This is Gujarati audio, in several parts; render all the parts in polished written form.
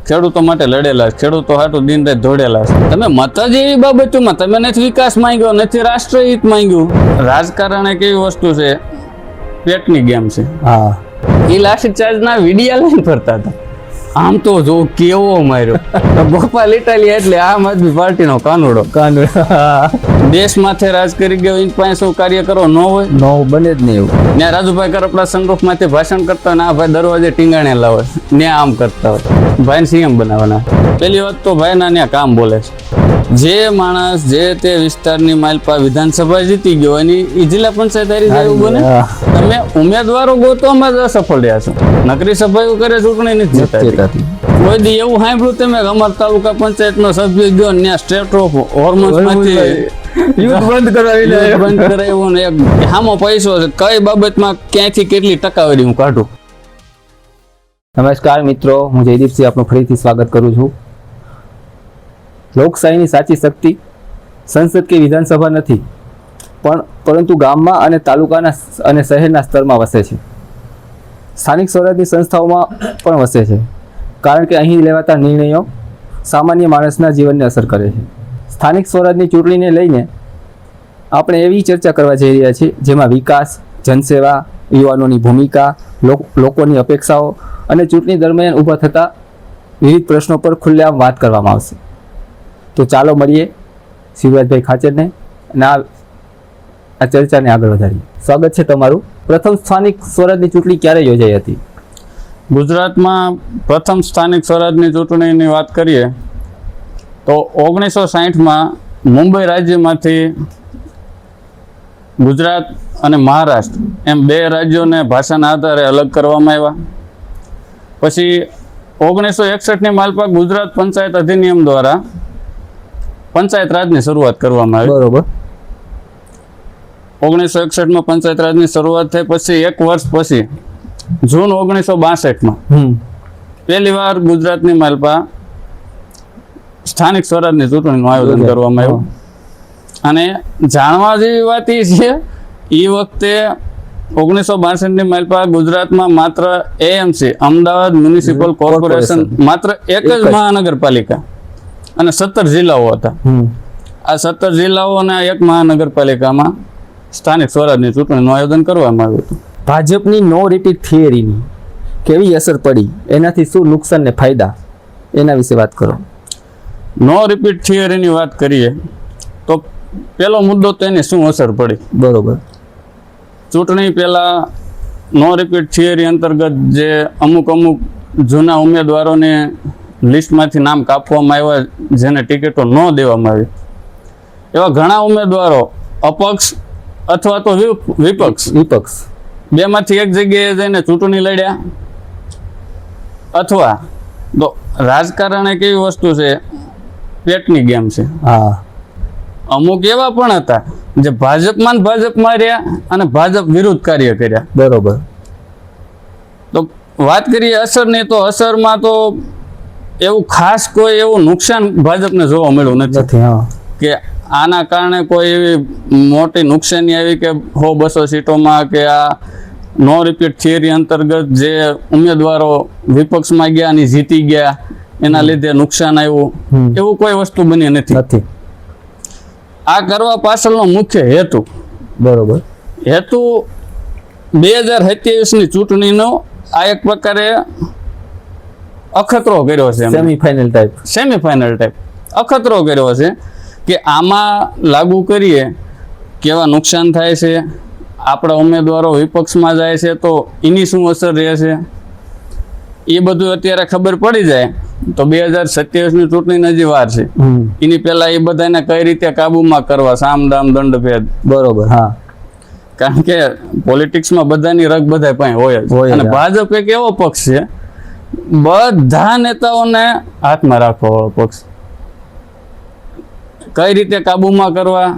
ખેડૂતો માટે લડેલા છે, ખેડૂતો હાટું દિન રાત દોડેલા છે. તમે મત જ એવી બાબતોમાં તમે નથી વિકાસ માંગ્યો, નથી રાષ્ટ્રહિત માંગ્યું. રાજકારણ એક એવી વસ્તુ છે, પેટની ગેમ છે. હા, એ લાઠી ચાર્જના વિડિયા લઈને ફરતા હતા. આમ તો જો કેવો માર્યો ગોપાલ ઇટાલિયા એટલે આમ આદમી પાર્ટીનો કાનુડો. દેશ માથે રાજ કરી ગયો, એની પાસે શું કાર્ય કરો ન હોય, નો બને જ નહીં એવું. ને રાજુભાઈ કરપડા સંગોફ માંથી ભાષણ કરતા હોય ને આ ભાઈ દરવાજે ટીંગાણેલા હોય ને આમ કરતા હોય. ભાઈને સીએમ બનાવવાના. પેલી વાત તો ભાઈના ત્યાં કામ બોલે છે. જે માણસ જે તે વિસ્તારની માલપા વિધાનસભા જીતી ગયો એની એ જિલ્લા પંચાયત હારી જાય એવું બને. તમે ઉમેદવારો ગોતવામાં જ અસફળ રહ્યા છો. નકરી સભા કરે ચૂંટણી નથી જીતાતી. કોઈ દી એવું સાંભળ્યું તમે અમાર તાલુકા પંચાયતનો સભ્ય ગયો ને સ્ટેટ ઓફ હોર્મોન્સ માંથી યુદ્ધ બંધ કરાવ્યું ને એક સામો પૈસો છે, કઈ બાબતમાં ક્યાંથી કેટલી ટકાવારી હું કાઢું. નમસ્કાર મિત્રો, હું જયદીપસિંહ આપનું ફરીથી સ્વાગત કરું છું. લોકશાહીની સાચી શક્તિ સંસદ કે વિધાનસભા નથી, પરંતુ ગામમાં અને તાલુકાના અને શહેરના સ્તરમાં વસે છે. સ્થાનિક સ્વરાજની સંસ્થાઓમાં પણ વસે છે, કારણ કે અહીં લેવાતા નિર્ણયો સામાન્ય માણસના જીવનને અસર કરે છે. સ્થાનિક સ્વરાજની ચૂંટણીને લઈને આપણે એવી ચર્ચા કરવા જઈ રહ્યા છીએ જેમાં વિકાસ, જનસેવા, યુવાનોની ભૂમિકા, લોકોની અપેક્ષાઓ અને ચૂંટણી દરમિયાન ઊભા થતા વિવિધ પ્રશ્નો પર ખુલ્લેઆમ વાત કરવામાં આવશે. તો ચાલો મળીએ શિવરાજભાઈ ખાચરને અને આ ચર્ચાને આગળ વધારીએ. સ્વાગત છે તમારું. પ્રથમ સ્થાનિક સ્વરાજની ચૂંટણી ક્યારે યોજાઈ હતી? ગુજરાતમાં પ્રથમ સ્થાનિક સ્વરાજની ચૂંટણીની વાત કરીએ તો 1960માં મુંબઈ રાજ્યમાંથી ગુજરાત અને મહારાષ્ટ્ર એમ બે રાજ્યોને ભાષાના આધારે અલગ કરવામાં આવ્યા. પછી 1961ની માલપા ગુજરાત પંચાયત અધિનિયમ દ્વારા પંચાયત રાજની શરૂઆત કરવામાં આવી. બરોબર. 1961માં પંચાયત રાજની શરૂઆત થઈ. પછી એક વર્ષ પછી જૂન 1962માં પહેલી વાર ગુજરાતની માલપા સ્થાનિક સ્વરાજની ચૂંટણીનું આયોજન કરવામાં આવ્યું. અને જાણવા જેવી વાત એ છે, એ વખતે 1962ની માલપા ગુજરાતમાં માત્ર એએમસી અમદાવાદ મ્યુનિસિપલ કોર્પોરેશન માત્ર એક જ મહાનગરપાલિકા અને 17 જિલ્લાઓ હતા. આ 17 જિલ્લાઓ અને એક મહાનગરપાલિકામાં સ્થાનિક સ્વરાજની ચૂંટણીનું આયોજન કરવામાં આવ્યું હતું. ભાજપની નો રિપીટ થિયરીની કેવી અસર પડી, એનાથી શું નુકસાન ને ફાયદા, એના વિશે વાત કરો. નો રિપીટ થિયરીની વાત કરીએ તો પહેલો મુદ્દો તો એની શું અસર પડી. બરોબર. ચૂંટણી પહેલાં નો રિપીટ થિયરી અંતર્ગત જે અમુક જૂના ઉમેદવારોને લિસ્ટમાંથી નામ કાપવામાં આવ્યા, જેને ટિકિટો ન દેવામાં આવી, એવા ઘણા ઉમેદવારો અપક્ષ અથવા તો વિપક્ષ બેમાંથી એક જગ્યાએ જઈને ચૂંટણી લડ્યા. અથવા તો રાજકારણ એક એવી વસ્તુ છે, પેટની ગેમ છે. હા, અમુક એવા પણ હતા જે ભાજપમાં રહ્યા અને ભાજપ વિરુદ્ધ કાર્ય કર્યા. બરોબર. તો વાત કરીએ અસરની, તો અસરમાં તો એવું ખાસ કોઈ એવું નુકસાન ભાજપને જોવા મળ્યું નથી કે આના કારણે કોઈ એવી મોટી નુકસાની આવી કે 100-200 સીટોમાં કે આ નો રિપીટ થિયરી અંતર્ગત જે ઉમેદવારો વિપક્ષમાં ગયા અને જીતી ગયા એના લીધે નુકસાન આવ્યું, એવું કોઈ વસ્તુ બની નથી. આ કરવા પાછળનો મુખ્ય હેતુ, બરોબર, હેતુ 2027ની ચૂંટણીનો આ એક પ્રકારે અખતરો કર્યો છે. સેમીફાઇનલ ટાઈપ અખતરો કર્યો છે કે આમાં લાગુ કરીએ કેવા નુકસાન થાય છે, આપણા ઉમેદવારો વિપક્ષમાં જાય છે તો એની શું અસર રહે છે, એ બધું અત્યારે ખબર પડી જાય તો 2027ની ચૂંટણીની હજી વાર છે. એની પહેલા એ બધાને કઈ રીતે કાબુમાં કરવા, સામ દામ દંડ ભેદ. બરોબર. હા, કારણ કે પોલિટિક્સમાં બધાની રગ બધા પાસે હોય જ. અને ભાજપ એક એવો પક્ષ છે, બધા નેતાઓને હાથમાં રાખવા વાળો પક્ષ. કઈ રીતે કાબુમાં કરવા,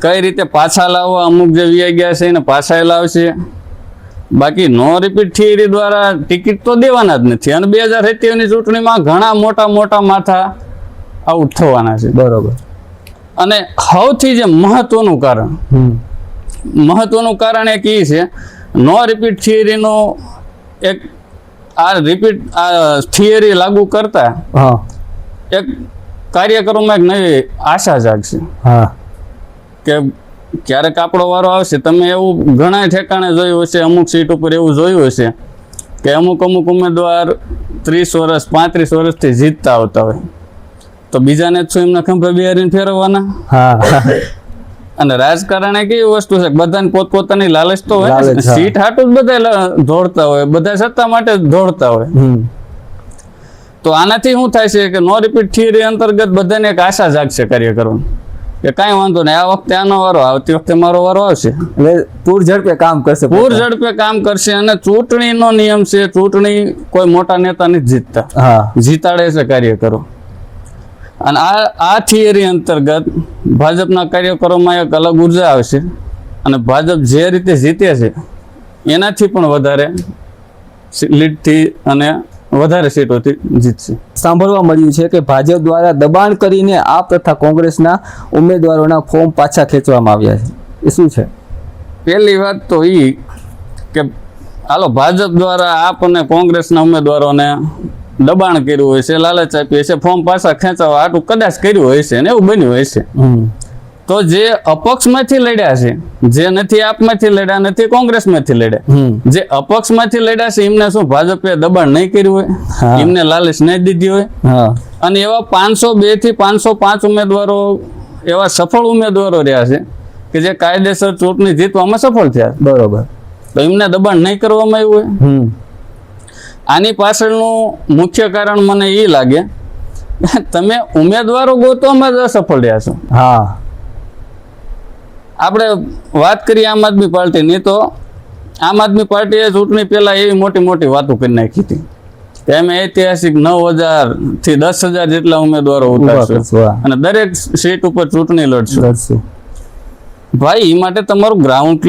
કઈ રીતે પાછા લાવવા, અમુક જે વ્યાઈ ગયા છે એને પાછા લાવશે. બાકી નો રિપીટ થિયરી દ્વારા ટિકિટ તો દેવાના જ નથી. અને 2027ની ચૂંટણીમાં ઘણા મોટા માથા આઉટ થવાના છે. બરોબર. અને સૌથી જે મહત્વનું કારણ એક એ છે, નો રિપીટ થિયરીનો એક આ રિપીટ આ થિયરી લાગુ કરતા હા એક કાર્યકરોમાં એક નવી આશા જાગશે હા કે ક્યારેક આપણો વારો આવશે. તમે એવું ઘણા ઠેકાણે જોયું હશે, અમુક સીટ ઉપર એવું જોયું હશે કે અમુક ઉમેદવાર 30 વર્ષ 35 વર્ષથી જીતતા આવતા હોય, તો બીજાને જ શું એમના ખંભે બિહારીને ફેરવવાના? હા અને રાજકારણ એ કેવી વસ્તુ છે, બધાને પોતપોતાની લાલચ તો હોય ને. લાલચ, હા. સીટ હાટું જ બધા દોડતા હોય, બધા સત્તા માટે જ દોડતા હોય. તો આનાથી શું થાય છે કે નો રિપીટ થિયરી અંતર્ગત બધાને એક આશા જાગશે કાર્યકરોને કે કાંઈ વાંધો નહીં, આ વખતે આનો વારો, આવતી વખતે મારો વારો આવશે. એટલે પૂર ઝડપે કામ કરશે, પૂર ઝડપે કામ કરશે. અને ચૂંટણીનો નિયમ છે, ચૂંટણી કોઈ મોટા નેતા નથી જીતતા, હા જીતાડે છે કાર્યકરો. અને આ થિયરી અંતર્ગત ભાજપના કાર્યકરોમાં એક અલગ ઉર્જા આવશે અને ભાજપ જે રીતે જીતે છે એનાથી પણ વધારે લીડથી અને વધારે સીટોથી જીતશે. સાંભળવા મળ્યું છે કે ભાજપ દ્વારા દબાણ કરીને આપ તથા કોંગ્રેસના ઉમેદવારોના ફોર્મ પાછા ખેંચવામાં આવ્યા છે, એ શું છે? પહેલી વાત તો એ કે હાલો ભાજપ દ્વારા આપ અને કોંગ્રેસના ઉમેદવારોને દબાણ કર્યું હોય છે, લાલચ આપી હશે, ફોર્મ પાછા ખેંચાવવા આટલું કદાચ કર્યું હોય છે ને એવું બન્યું હોય છે. તો જે અપક્ષમાંથી લડ્યા છે, જે નથી આપમાંથી લડ્યા, નથી કોંગ્રેસમાંથી લડ્યા, જે અપક્ષમાંથી લડ્યા છે એમને શું ભાજપે દબાણ નહીં કર્યું હોય, એમને લાલચ નહીં દીધી હોય? અને એવા 502 થી 505 ઉમેદવારો એવા સફળ ઉમેદવારો રહ્યા છે કે જે કાયદેસર ચૂંટણી જીતવામાં સફળ થયા. બરોબર. તો એમને દબાણ નહીં કરવામાં આવ્યું હોય. આની પાછળનું મુખ્ય કારણ મને એ લાગે, તમે ઉમેદવારો ગોતવામાં જ અસફળ રહ્યા છો. હા, આપણે વાત કરીએ આમ આદમી પાર્ટીની, તો આમ આદમી પાર્ટીએ ચૂંટણી પહેલા એવી મોટી મોટી વાતો કરી નાખી હતી કે અમે ઐતિહાસિક 9,000 થી 10,000 જેટલા ઉમેદવારો ઉતારશું અને દરેક સીટ ઉપર ચૂંટણી લડશું. ભાઈ એ માટે તમારું ગ્રાઉન્ડ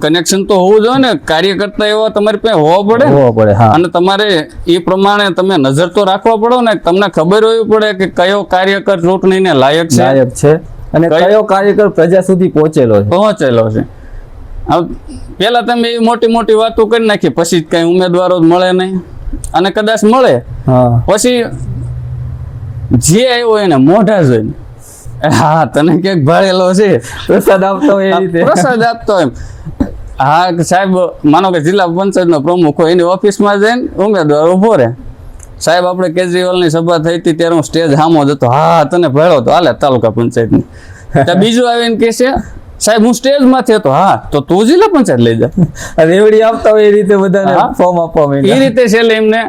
કનેક્શન તો હોવું જોઈએ ને, કાર્યકર્તા એવા તમારી પાસે હોવા પડે. અને તમારે એ પ્રમાણે તમે નજર તો રાખવા પડો ને, તમને ખબર હોવી પડે કે કયો કાર્યકર ચૂંટણીને લાયક છે અને કયો કાર્યકર પ્રજા સુધી પહોંચેલો છે. પેલા તમે એવી મોટી મોટી વાતો કરી નાખી, પછી કઈ ઉમેદવારો જ મળે નહીં, અને કદાચ મળે પછી જે આવ્યો એને મોઢા જોઈને હા તને ક્યાંક ભાળેલો છે, પ્રસાદ આપતો હોય એ રીતે પ્રસાદ આપતો એમ. હા સાહેબ, માનો કે જિલ્લા પંચાયતનો પ્રમુખ હોય, એની ઓફિસમાં જઈને ઉમેદવાર ઉભો રહે, સાહેબ આપણે કેજરીવાલની સભા થઈ હતી ત્યારે હું સ્ટેજ સામો જ હતો, હા તને ભાળ્યો તો, હાલે તાલુકા પંચાયતની. ત્યાં બીજું આવીને કહે છે, સાહેબ હું સ્ટેજમાંથી હતો, હા તો તું જિલ્લા પંચાયત લઈ જા. રેવડી આપતા હોય એ રીતે બધાને ફોર્મ આપવા માંડ્યા. એ રીતે છેલ્લે એમને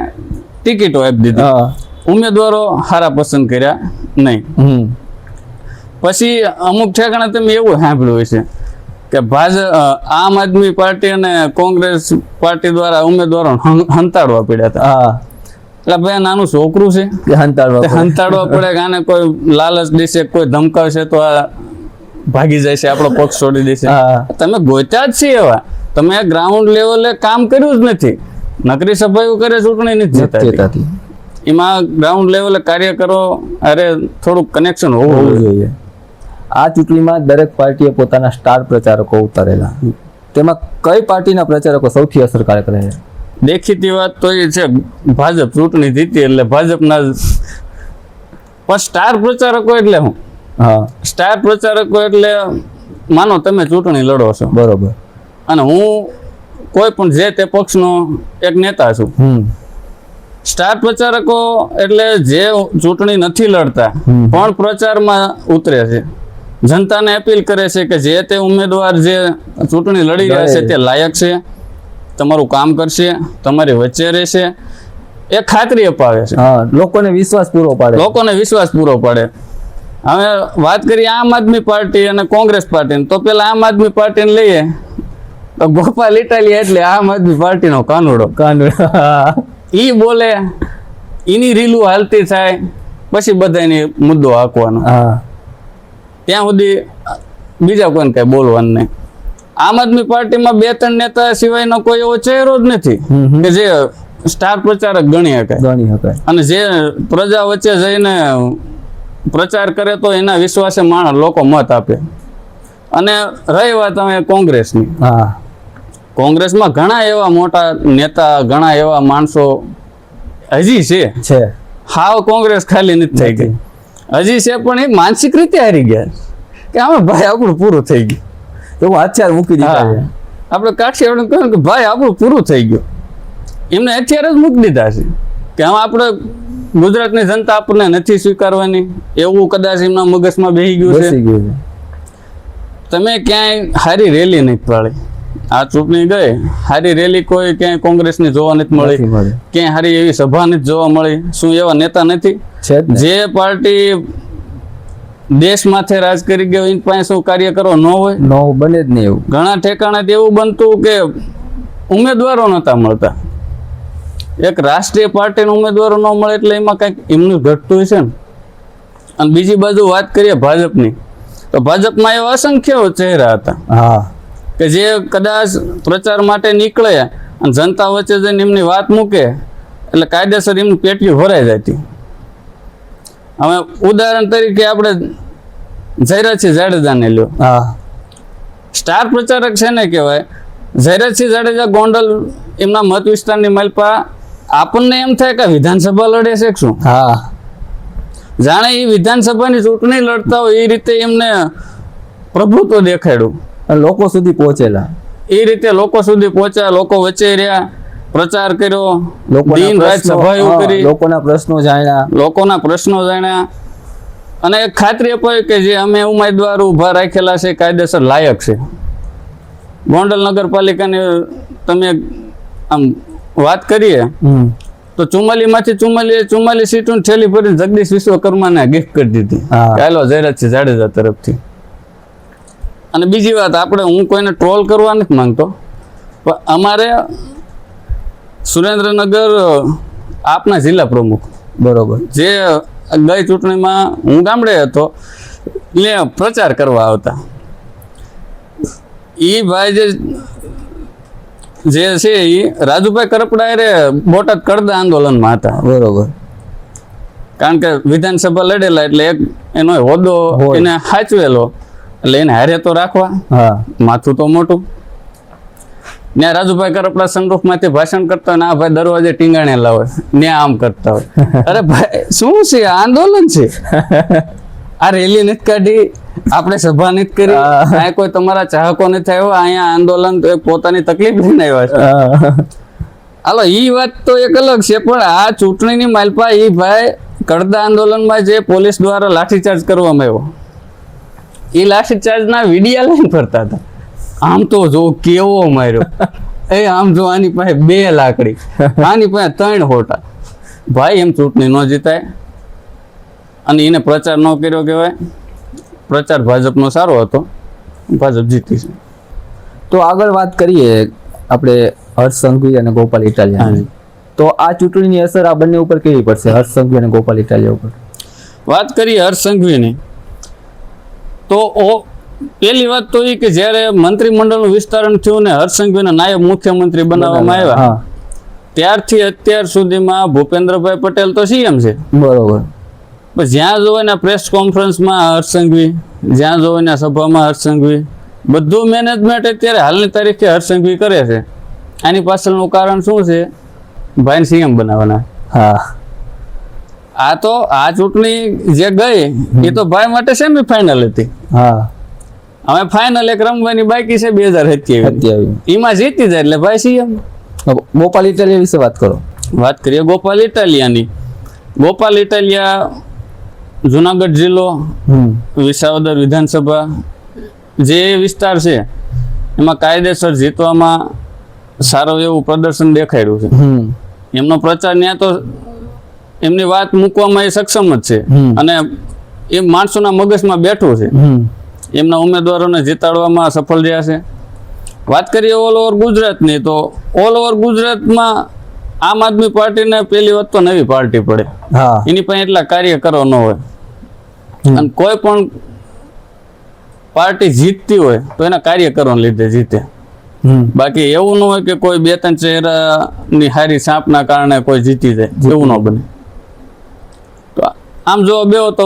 ટિકિટો આપી દીધી. ઉમેદવારો સારા પસંદ કર્યા નહીં. પછી અમુક ઠેકાણે તમે એવું સાંભળ્યું હોય છે કે આમ આદમી પાર્ટી અને કોંગ્રેસ પાર્ટી દ્વારા ઉમેદવારો હંતાડવા પડ્યા હતા. એટલે ભાઈ નાનું છોકરું છે, હંતાડવા પડે કે આને કોઈ લાલચ દેશે, કોઈ ધમકાવશે તો આ ભાગી જાય છે, આપણો પક્ષ છોડી દેશે. તમે ગોત્યા જ છે એવા, તમે ગ્રાઉન્ડ લેવલે કામ કર્યું જ નથી. નકરી સભાઓ કરે, ચૂંટણી નથી જીતાતી. એમાં ગ્રાઉન્ડ લેવલે કાર્યકરો અરે થોડુંક કનેક્શન હોવું જોઈએ. આ ચૂંટણીમાં દરેક પાર્ટીએ પોતાના સ્ટાર પ્રચારકો ઉતારેલા, તેમાં કઈ પાર્ટીના પ્રચારકો સૌથી અસરકારક રહે? દેખીતી વાત તો એ છે ભાજપ ચૂંટણી જીતી એટલે ભાજપના. પણ સ્ટાર પ્રચારકો એટલે શું? સ્ટાર પ્રચારકો એટલે માનો તમે ચૂંટણી લડો છો, બરોબર, અને હું કોઈ પણ જે તે પક્ષનો એક નેતા છું. સ્ટાર પ્રચારકો એટલે જે ચૂંટણી નથી લડતા પણ પ્રચારમાં ઉતરે છે, જનતાને અપીલ કરે છે કે જે તે ઉમેદવાર જે ચૂંટણી લડી રહ્યા છે તે લાયક છે, તમારું કામ કરશે, તમારી વચ્ચે રહેશે, એ ખાતરી અપાવે છે. લોકોને વિશ્વાસ પૂરો પાડે. હવે વાત કરીએ આમ આદમી પાર્ટી અને કોંગ્રેસ પાર્ટી, તો પેલા આમ આદમી પાર્ટીને લઈએ તો ગોપાલ ઇટાલિયા એટલે આમ આદમી પાર્ટીનો કાનુડો. ઈ બોલે, એની રીલું હાલતી થાય, પછી બધાની મુદ્દો હાંકવાનો, ત્યાં સુધી બીજા કોઈને કઈ બોલવાનું નહીં. આમ આદમી પાર્ટીમાં 2-3 નેતા સિવાયનો કોઈ એવો ચહેરો જ નથી કે જે સ્ટાર પ્રચારક ગણી શકાય, અને જે પ્રજા વચ્ચે જઈને પ્રચાર કરે તો એના વિશ્વાસે લોકો મત આપે. અને રહી વાત હવે કોંગ્રેસની, કોંગ્રેસમાં ઘણા એવા મોટા નેતા, ઘણા એવા માણસો હજી છે. હાવ કોંગ્રેસ ખાલી નથી થઈ ગઈ, હજી છે, પણ એ માનસિક રીતે હારી ગયા કે આમાં ભાઈ આપણું પૂરું થઈ ગયું, એવું હથિયાર મૂકી દીધા છે. આપણે કાઠિયાવાડ કહ્યું કે ભાઈ આપણું પૂરું થઈ ગયું, એમને હથિયાર જ મૂકી દીધા છે કે આમાં આપણે ગુજરાતની જનતા આપણને નથી સ્વીકારવાની, એવું કદાચ એમના મગજમાં બેસી ગયું છે. તમે ક્યાંય હારી રેલી નથી પાડી, આ ચૂંટણી ગઈ હારી રેલી કોઈ ક્યાંય કોંગ્રેસની જોવા નથી મળી, ક્યાંય હારી એવી સભા નથી જોવા મળી. શું એવા નેતા નથી જે પાર્ટી દેશ માથે રાજ કરી ગયો એની પાસે શું કાર્યકરો ન હોય? ન બને જ નહીં. એવું ઘણા ઠેકાણે એવું બનતું કે ઉમેદવારો નતા મળતા, એક રાષ્ટ્રીય પાર્ટીના ઉમેદવારો ન મળે એટલે એમાં કંઈક એમનું ઘટતું હશે ને. અને બીજી બાજુ વાત કરીએ ભાજપની, તો ભાજપમાં એવા અસંખ્ય ચહેરા હતા કે જે કદાચ પ્રચાર માટે નીકળે અને જનતા વચ્ચે જઈને એમની વાત મૂકે એટલે કાયદેસર એમની પેટીઓ ભરાઈ જતી. હવે ઉદાહરણ તરીકે આપણે જયરાજસિંહ જાડેજાને લ્યો, સ્ટાર પ્રચારક છે ને કહેવાય. જયરાજસિંહ જાડેજા ગોંડલ એમના મત વિસ્તારની માલપા આપણને એમ થાય કે વિધાનસભા લડે છે કે શું? જાણે એ વિધાનસભાની ચૂંટણી લડતા હોય એ રીતે એમને પ્રભુત્વ દેખાડ્યું, લોકો સુધી પહોંચેલા, એ રીતે લોકો સુધી પહોંચ્યા, લોકો વચ્ચે રહ્યા, પ્રચાર કર્યો, દિન રાત સભાઓ કરી, લોકોના પ્રશ્નો જાણ્યા અને એક ખાતરી અપાય કે જે અમે ઉમેદવાર ઉભા રાખેલા છે કાયદેસર લાયક છે. ગોંડલ નગરપાલિકાની તમે આમ વાત કરીએ તો 44 માંથી 44 સીટોની થેલી ભરીને જગદીશ વિશ્વકર્માને ગિફ્ટ કરી દીધી, ચાલો જયરાજસિંહ જાડેજા તરફથી. અને બીજી વાત, આપણે હું કોઈને ટ્રોલ કરવા નથી માંગતો, પણ અમારે સુરેન્દ્રનગર આપના જિલ્લા પ્રમુખ બરોબર જે ગઈ ચૂંટણીમાં હું ગામડે હતો એટલે પ્રચાર કરવા આવતા, એ ભાઈ જે છે એ રાજુભાઈ કરપડા બોટાદ કડદા આંદોલનમાં હતા. બરોબર, કારણ કે વિધાનસભા લડેલા એટલે એક એનો હોદ્દો એને સાચવેલો એટલે એને હારે તો રાખવા, માથું તો મોટું. ને રાજુભાઈ કરપડા સનરૂફમાંથી ભાષણ કરતા હોય ને આ ભાઈ દરવાજે ટીંગાણેલા હોય ને આમ કરતા હોય. અરે ભાઈ શું છે, આંદોલન છે, આ રેલી નથી કાઢી, આપણે સભા નથી કરી, અહીંયા કોઈ તમારા ચાહકો નથી આવ્યો, અહીંયા આંદોલન પોતાની તકલીફ લઈને આવ્યા છે. હાલો ઈ વાત તો એક અલગ છે, પણ આ ચૂંટણીની માલપા ઈ ભાઈ કડદા આંદોલનમાં જે પોલીસ દ્વારા લાઠીચાર્જ કરવામાં આવ્યો, એ લાઠીચાર્જના વિડિયા લઈને ફરતા હતા. આમ તો જો કેવો માર્યો, આમ જો આની પાસે 2 લાકડી, આની પાસે 3 હોટા. ભાઈ એમ ચૂંટણી ન જીતાય. અને એને પ્રચાર ન કર્યો કહેવાય, પ્રચાર ભાજપનો સારો હતો, ભાજપ જીતી છે. તો આગળ વાત કરીએ આપણે હર્ષ સંઘવી અને ગોપાલ ઇટાલિયા. તો આ ચૂંટણીની અસર આ બંને ઉપર કેવી પડશે, હર્ષ સંઘવી અને ગોપાલ ઇટાલિયા ઉપર? વાત કરીએ હર્ષ સંઘવીની, તો પહેલી વાત તો એ કે જ્યારે મંત્રીમંડળનું વિસ્તરણ થયું ને હર્ષ સંઘવીને નાયબ મુખ્યમંત્રી બનાવવામાં આવ્યા, ત્યારથી અત્યાર સુધીમાં ભૂપેન્દ્રભાઈ પટેલ તો સીએમ છે. બરોબર, પણ જ્યાં જોવે ને પ્રેસ કોન્ફરન્સમાં હર્ષ સંઘવી, જ્યાં જોવે ને સભામાં હર્ષ સંઘવી, બધું મેનેજમેન્ટ અત્યારે હાલની તારીખે હર્ષ સંઘવી કરે છે. આની પાછળનું કારણ શું છે? ભાઈને સીએમ બનાવવાના. આ તો આ ચૂંટણી જે ગઈ એ તો ભાઈ માટે સેમીફાઈનલ હતી. હવે ફાઇનલ એક રમવાની બાકી છે 2027, એમાં જીતી જાય એટલે ભાઈ સીએમ. ગોપાલ ઇટાલિયા વિશે વાત કરો. વાત કરીએ ગોપાલ ઇટાલિયાની. ગોપાલ ઇટાલિયા જુનાગઢ જિલ્લો, વિસાવદર વિધાનસભા જે વિસ્તાર છે એમાં કાયદેસર જીતવામાં સારું એવું પ્રદર્શન દેખાડ્યું છે. એમનો પ્રચાર ત્યાં તો એમની વાત મૂકવામાં એ સક્ષમ જ છે અને એ માણસોના મગજમાં બેઠું છે. એમના ઉમેદવારોને જીતાડવામાં સફળ રહ્યા છે. વાત કરીએ ઓલ ઓવર ગુજરાતની, તો ઓલ ઓવર ગુજરાતમાં આમ આદમી પાર્ટીને પહેલી વાત તો નવી પાર્ટી પડે, એની પાસે એટલા કાર્યકરો ન હોય. અને કોઈ પણ પાર્ટી જીતતી હોય તો એના કાર્યકરોને લીધે જીતે. બાકી એવું ન હોય કે કોઈ 2-3 ચહેરાની હારી સાપના કારણે કોઈ જીતી જાય, એવું ન બને. તો આમ જોવા બેહો તો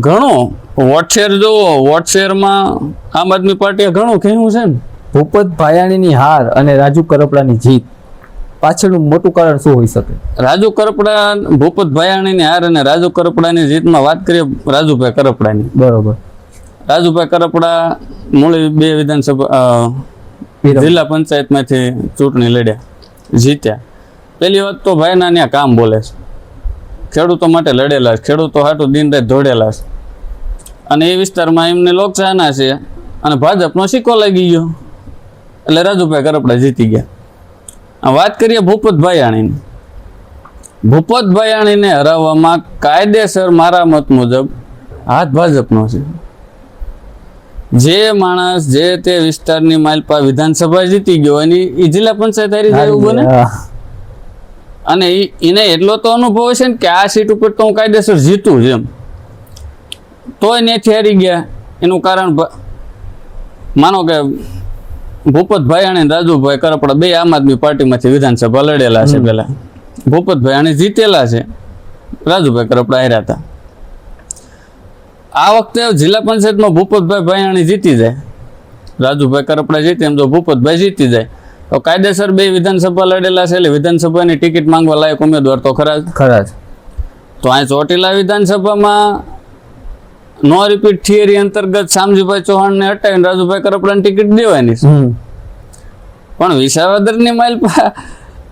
ઘણો વોટશેર જોવો, વોટશેરમાં આમ આદમી પાર્ટીએ ઘણું ખેવું છે ને. ભૂપત ભાયાણીની હાર અને રાજુ કરપડાની જીત પાછળનું મોટું કારણ શું હોઈ શકે? રાજુ કરપડા, ભૂપત ભાયાણીની હાર અને રાજુ કરપડાની જીતમાં વાત કરીએ રાજુભાઈ કરપડાની. બરોબર. રાજુભાઈ કરપડા મૂળી 2 વિધાનસભા જિલ્લા પંચાયતમાંથી ચૂંટણી લડ્યા, જીત્યા. પહેલી વાત તો ભાઈના ત્યાં કામ બોલે છે, ખેડૂતો માટે લડેલા છે, ખેડૂતો હાટું દિન રાત દોડેલા છે, અને એ વિસ્તારમાં એમને લોકચાહના છે અને ભાજપનો સિક્કો લાગી ગયો એટલે રાજુભાઈ કરપડા જીતી ગયા. વાત કરીએ ભૂપત ભાયાણીની. ભૂપત ભાયાણીને હરાવવામાં કાયદેસર મારા મત મુજબ હાથ ભાજપનો છે. જે માણસ જે તે વિસ્તારની માલપા વિધાનસભા જીતી ગયો એની એ જિલ્લા પંચાયત હારી જાય એવું બને. અને એને એટલો તો અનુભવ છે ને કે આ સીટ ઉપર તો હું કાયદેસર જીતું જ એમ, તોય ત્યાંથી હારી ગયા. એનું કારણ માનો કે ભૂપત ભાયાણી અને રાજુભાઈ કરપડા 2 આમ આદમી પાર્ટીમાંથી વિધાનસભા લડેલા છે. પેલા ભૂપત ભાયાણી જીતેલા છે, રાજુભાઈ કરપડા હાર્યા હતા. આ વખતે જિલ્લા પંચાયતમાં ભૂપતભાઈ ભાયાણી જીતી જાય, રાજુભાઈ કરપડા જીતે એમ જો ભૂપતભાઈ જીતી જાય તો કાયદેસર 2 વિધાનસભા લડેલા છે એટલે વિધાનસભાની ટિકિટ માંગવા લાયક ઉમેદવાર તો ખરા જ. તો અહીં ચોટીલા વિધાનસભામાં નો રિપીટ થિયરી અંતર્ગત શામજીભાઈ ચૌહાણને હટાવીને રાજુભાઈ કરપડાની ટિકિટ દેવાની છે. પણ વિસાવદરની માલપા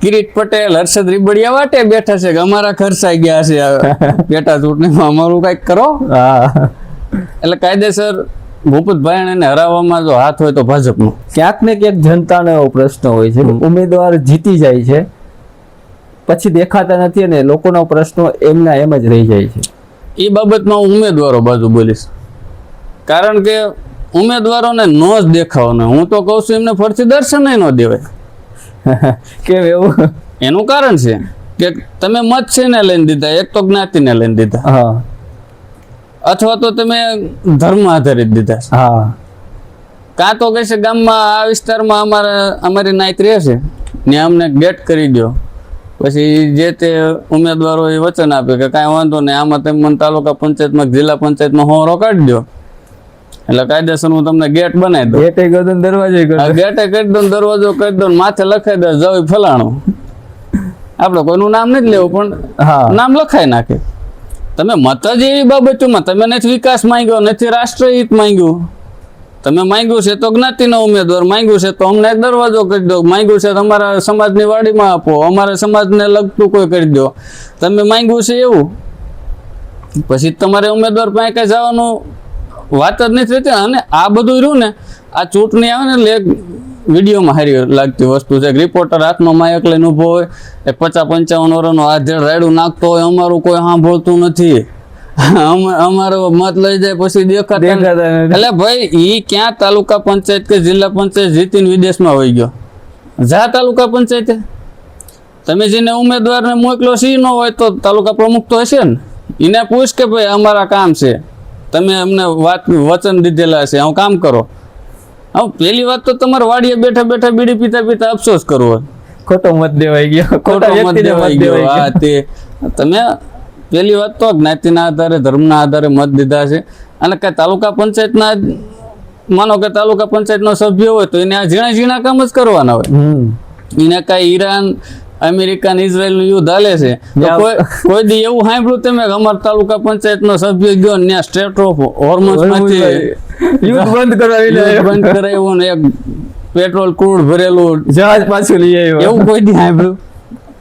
કિરીટ પટેલ, હર્ષદ રીબડિયા વાટે બેઠા છે કે અમારા ખર્ચાઈ ગયા છે પેટા ચૂંટણીમાં, અમારું કંઈક કરો. એટલે કાયદેસર ભૂપત ભાયાણીને હરાવવામાં જો હાથ હોય તો ભાજપનો. ક્યાંક ને ક્યાંક જનતાનો એવો પ્રશ્ન હોય છે કે ઉમેદવાર જીતી જાય છે પછી દેખાતા નથી અને લોકોનો પ્રશ્નો એમના એમ જ રહી જાય છે. એ બાબતમાં હું ઉમેદવારો બાજુ બોલીશ, કારણ કે ઉમેદવારોને નો જ દેખાવાનો. હું તો કહું છું એમને ફરતી દર્શન ન દેવાય. કેમ એવું? એનું કારણ છે કે તમે મત છે ને લઈને દીધા, એક તો જ્ઞાતિને લઈને દીધા, અથવા તો તમે ધર્મ આધારિત દીધા. કાં તો કહે છે ગામમાં આ વિસ્તારમાં અમારી નાયત રહે છે ને અમને ગેટ કરી દો, પછી જે તે ઉમેદવારો એ વચન આપે કે કાંઈ વાંધો નહીં, આમાં તમે મને તાલુકા પંચાયતમાં જિલ્લા પંચાયતમાં હોરો કાઢી દો એટલે કાયદેસર હું તમને ગેટ બનાવી દઉં. ગેટે કરી દો, દરવાજો ગેટે કરી દો, દરવાજો કરી દો, માથે લખાઈ દો જવી ફલાણું. આપણે કોઈનું નામ નથી લેવું પણ નામ લખાઈ નાખે. તમે મત જ એવી બાબતોમાં તમે નથી વિકાસ માંગ્યો, નથી રાષ્ટ્રહિત માંગ્યું, તમે માંગ્યું છે તો જ્ઞાતિનો ઉમેદવાર, માંગ્યું છે તો અમને દરવાજો કરી દો, માંગ્યું છે તમારા સમાજની વાડીમાં આપો, અમારા સમાજને લગતું કોઈ કરી દો, તમે માંગ્યું છે એવું. પછી તમારે ઉમેદવાર પાસે કઈ જવાનું વાત જ નથી રહેતી. અને આ બધું રહ્યું ને, આ ચૂંટણી આવે ને એટલે એક વિડીયોમાં હારી લાગતી વસ્તુ છે. રિપોર્ટર હાથમાં માયક લઈને ઊભો હોય, 50-55 વર્ષનો આધેડ રાયડું નાખતો હોય, અમારું કોઈ સાંભળતું નથી, અમારો મત લઈ જાય પછી દેખાતા. એટલે ભાઈ ઈ ક્યાં તાલુકા પંચાયત કે જિલ્લા પંચાયત જીતીને વિદેશમાં વહી ગયો? જા તાલુકા પંચાયતે તમે જેને ઉમેદવારને મોકલો સી ન હોય તો તાલુકા પ્રમુખ તો હશે ને, એને પૂછ કે ભાઈ અમારા કામ છે, તમે અમને વચન દીધેલા છે, હું કામ કરો. હવે પેલી વાત તો તમારે વાડીએ બેઠા બેઠા બીડી પીતા પીતા અફસોસ કરવો, ખોટો મત દેવાઈ ગયો, ખોટો મત દેવાઈ ગયો. હા, તે તમે પેલી વાત તો જ્ઞાતિના આધારે, ધર્મના આધારે મત દીધા છે. અને કઈ તાલુકા પંચાયતના માનો કે તાલુકા પંચાયતનો સભ્ય હોય તો એને આ ઝીણા ઝીણા કામ જ કરવાના હોય. એને કઈ ઈરાન, અમેરિકા ને ઇઝરાયલ નું યુદ્ધ હાલે છે, કોઈ દી એવું સાંભળ્યું તમે કે અમારા તાલુકા પંચાયતનો સભ્ય ગયો ને ત્યાં સ્ટેટ ઓફ હોર્મોન્સ માંથી યુદ્ધ બંધ કરાવ્યું ને એક પેટ્રોલ ક્રૂડ ભરેલું જહાજ પાછું લઈ આવ્યો, એવું કોઈ દી સાંભળ્યું?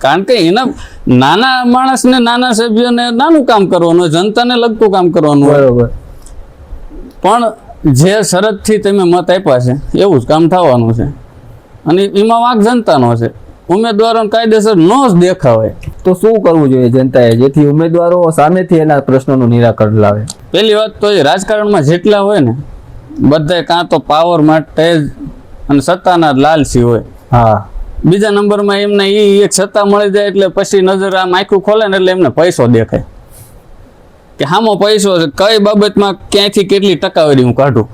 કારણ કે એના નાના માણસને, નાના સભ્યને નાનું કામ કરવાનું, જનતાને લગતું કામ કરવાનું. બરોબર. પણ જે શરતથી તમે મત આપ્યા છે એવું જ કામ થવાનું છે, અને એમાં વાંક જનતાનો છે. ઉમેદવારોને કાયદેસર નો જ દેખાવે. તો શું કરવું જોઈએ જનતાએ જેથી ઉમેદવારો સામેથી એના પ્રશ્નોનું નિરાકરણ લાવે? પહેલી વાત તો એ રાજકારણમાં જેટલા હોય ને બધા કાં તો પાવર માટે જ અને સત્તાના લાલસી હોય. બીજા નંબરમાં એમને એક સત્તા મળી જાય એટલે પછી નજર આમ આખું ખોલે ને એટલે એમને પૈસો દેખાય કે હામો પૈસો છે, કઈ બાબતમાં ક્યાંયથી કેટલી ટકાવારી હું કાઢું.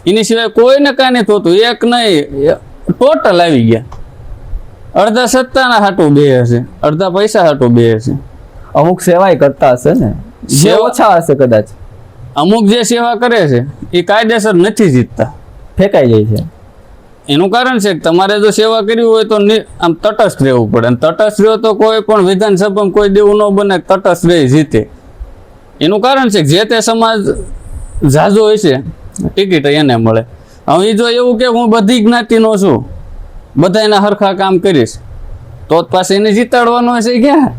એની સિવાય કોઈને કાંઈ નહીં થતું, એક નહીં ટોટલ આવી ગયા. અડધા સત્તાના હાટું બે હશે, અડધા પૈસા હાટું બે હશે. અમુક સેવાય કરતા હશે ને, જે ઓછા હશે કદાચ. અમુક જે સેવા કરે છે એ કાયદેસર નથી જીતતા, ફેંકાઈ જાય છે. એનું કારણ છે કે તમારે જો સેવા કરવી હોય તો આમ તટસ્થ રહેવું પડે, અને તટસ્થ રહ્યો તો કોઈ પણ વિધાનસભામાં કોઈ દેવું ન બને, તટસ્થ રહી જીતે. એનું કારણ છે કે જે તે સમાજ ઝાઝો હોય છે ટિકિટ એને મળે. હવે જો એવું કે હું બધી જ્ઞાતિનો છું, બધા એના હરખા કામ કરીશ, તો જ પાછું એને જીતાડવાનો છે ક્યાં?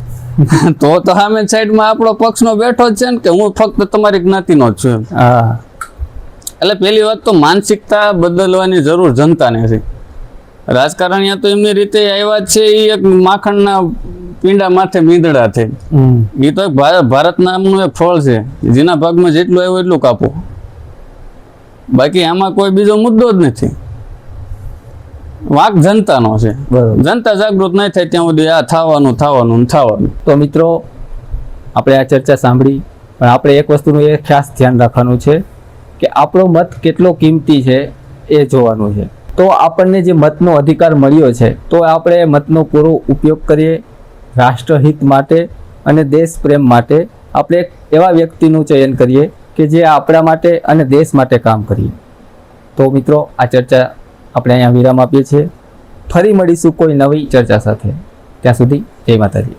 તો સામે સાઈડમાં આપણો પક્ષનો બેઠો જ છે ને કે હું ફક્ત તમારી જ્ઞાતિનો જ છું. હા, એટલે પહેલી વાત તો માનસિકતા બદલવાની જરૂર જનતાને છે. રાજકારણીયા તો એમની રીતે આવ્યા જ છે, એ એક માખણના પીંડા માથે મીંદડા છે. એ તો એક ભારત નામનું એક ફળ છે, જેના ભાગમાં જેટલું આવ્યું એટલું કાપો. બાકી આમાં કોઈ બીજો મુદ્દો જ નથી. વાંક જનતાનો છે. બરોબર. જનતા જાગૃત નહીં થાય ત્યાં સુધી આ થવાનું થવાનું ને થવાનું. તો મિત્રો, આપણે આ ચર્ચા સાંભળી, પણ આપણે એક વસ્તુનું એ ખાસ ધ્યાન રાખવાનું છે કે આપણો મત કેટલો કિંમતી છે એ જોવાનું છે. તો આપણને જે મતનો અધિકાર મળ્યો છે, તો આપણે એ મતનો પૂરો ઉપયોગ કરીએ રાષ્ટ્રહિત માટે અને દેશ પ્રેમ માટે. આપણે એક એવા વ્યક્તિનું ચયન કરીએ કે જે આપણા માટે અને દેશ માટે કામ કરીએ. તો મિત્રો, આ ચર્ચા આપણે અહીંયા વિરામ આપીએ છીએ. ફરી મળીશું કોઈ નવી ચર્ચા સાથે. ત્યાં સુધી જય માતાજી.